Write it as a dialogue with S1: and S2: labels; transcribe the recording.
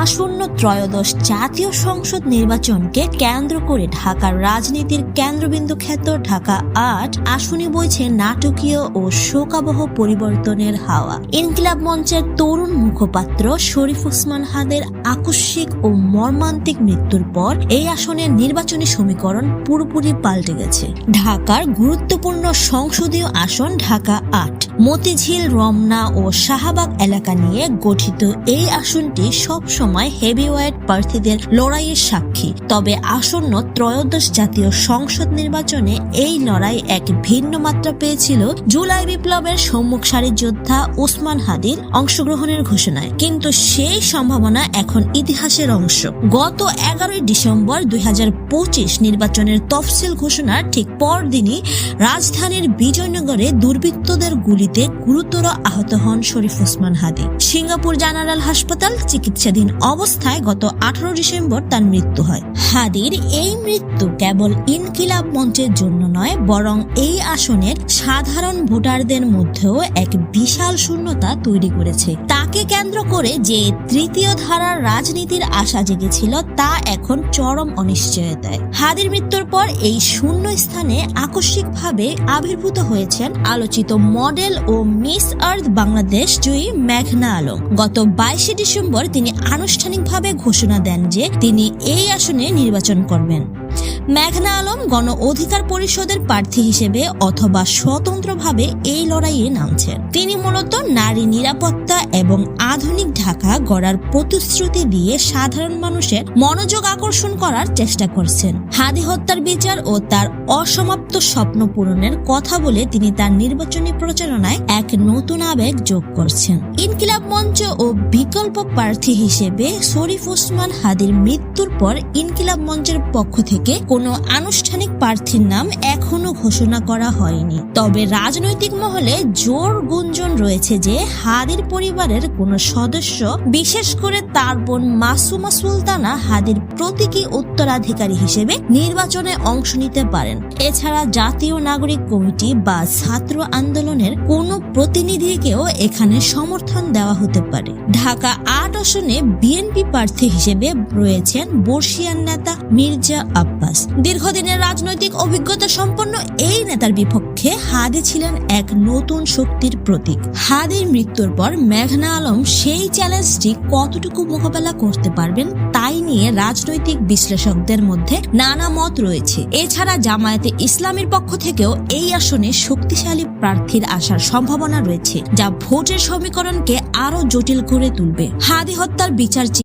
S1: আসন্ন ত্রয়োদশ জাতীয় সংসদ নির্বাচনকে কেন্দ্র করে ঢাকার রাজনীতির কেন্দ্রবিন্দু খ্যাত ঢাকা ৮ আসনে বইছে নাটকীয় ও শোকাবহ পরিবর্তনের হাওয়া। ইনকিলাব মঞ্চের তরুণ মুখপাত্র শরীফ ওসমান হাদের আকস্মিক ও মর্মান্তিক মৃত্যুর পর এই আসনের নির্বাচনী সমীকরণ পুরোপুরি পাল্টে গেছে। ঢাকার গুরুত্বপূর্ণ সংসদীয় আসন ঢাকা ৮, মতিঝিল, রমনা ও শাহবাগ এলাকা নিয়ে গঠিত এই আসনটি সব সময় হেভিওয়েট প্রার্থীদের লড়াইয়ের সাক্ষী। তবে আসন্ন ত্রয়োদশ জাতীয় সংসদ নির্বাচনে এই লড়াই এক ভিন্ন মাত্রা পেয়েছিল জুলাই বিপ্লবের সম্মুখ সারির যোদ্ধা ওসমান হাদির অংশগ্রহণের ঘোষণায়। কিন্তু সেই সম্ভাবনা এখন ইতিহাসের অংশ। গত 11 ডিসেম্বর 2025 নির্বাচনের তফসিল ঘোষণার ঠিক পরদিনই রাজধানীর বিজয়নগরে দুর্বৃত্তদের গুলিতে গুরুতর আহত হন শরীফ ওসমান হাদি। সিঙ্গাপুর জেনারেল হাসপাতাল চিকিৎসাধীন অবস্থায় গত 18 ডিসেম্বর তার মৃত্যু হয়। হাদির এই মৃত্যু কেবল ইনকিলাব মঞ্চের জন্য নয়, বরং এই আসনের সাধারণ ভোটারদের মধ্যেও এক বিশাল শূন্যতা তৈরি করেছে। তাকে কেন্দ্র করে যে তৃতীয় ধারার রাজনীতির আশা জেগেছিল তা এখন চরম অনিশ্চয়তায়। হাদির মৃত্যুর পর এই শূন্য স্থানে আকস্মিকভাবে আবির্ভূত হয়েছেন আলোচিত মডেল ও মিস আর্থ বাংলাদেশ জয়ী মেঘনা আলম। গত 22 ডিসেম্বর তিনি আনুষ্ঠানিকভাবে ঘোষণা দেন যে তিনি এই আসনে নির্বাচন করবেন। মেঘনা আলম গণ অধিকার পরিষদের প্রার্থী হিসেবে অথবা স্বতন্ত্রভাবে এই লড়াইয়ে নামছেন। তিনি মূলত নারী নিরাপত্তা এবং আধুনিক ঢাকা গড়ার প্রতিশ্রুতি দিয়ে সাধারণ মানুষের মনোযোগ আকর্ষণ করার চেষ্টা করছেন। হাদি হত্যার বিচার ও তার অসমাপ্ত স্বপ্ন পূরণের কথা বলে তিনি তার নির্বাচনী প্রচারণায় এক নতুন আবেগ যোগ করছেন। ইনকিলাব মঞ্চ ও বিকল্প প্রার্থী হিসেবে শরীফ ওসমান হাদির মৃত্যুর পর ইনকিলাব মঞ্চের পক্ষ থেকে কোনো আনুষ্ঠানিক প্রার্থীর নাম এখনো ঘোষণা করা হয়নি। তবে রাজনৈতিক মহলে জোর গুঞ্জন রয়েছে যে হাদির পরিবারের কোনো সদস্য, বিশেষ করে তার বোন মাসুমা সুলতানা, হাদির প্রতীকী উত্তরাধিকারী হিসেবে নির্বাচনে অংশ নিতে পারেন। এছাড়া জাতীয় নাগরিক কমিটি বা ছাত্র আন্দোলনের কোনো প্রতিনিধিকেও এখানে সমর্থন দেওয়া হতে পারে। ঢাকা ৮ আসনে বিএনপি প্রার্থী হিসেবে রয়েছেন বর্ষিয়ান নেতা মির্জা আব্বাস। দীর্ঘদিনের রাজনৈতিক অভিজ্ঞতা সম্পন্ন এই নেতার বিপক্ষে হাদি ছিলেন এক নতুন শক্তির প্রতীক। হাদির মৃত্যুর পর মেঘনা আলম সেই চ্যালেঞ্জটি কতটুকু মোকাবেলা করতে পারবেন তাই নিয়ে রাজনৈতিক বিশ্লেষকদের মধ্যে নানা মত রয়েছে। এছাড়া জামায়াতে ইসলামীর পক্ষ থেকেও এই আসনে শক্তিশালী প্রার্থীর আসার সম্ভাবনা রয়েছে, যা ভোটের সমীকরণকে আরো জটিল করে তুলবে। হাদি হত্যার বিচার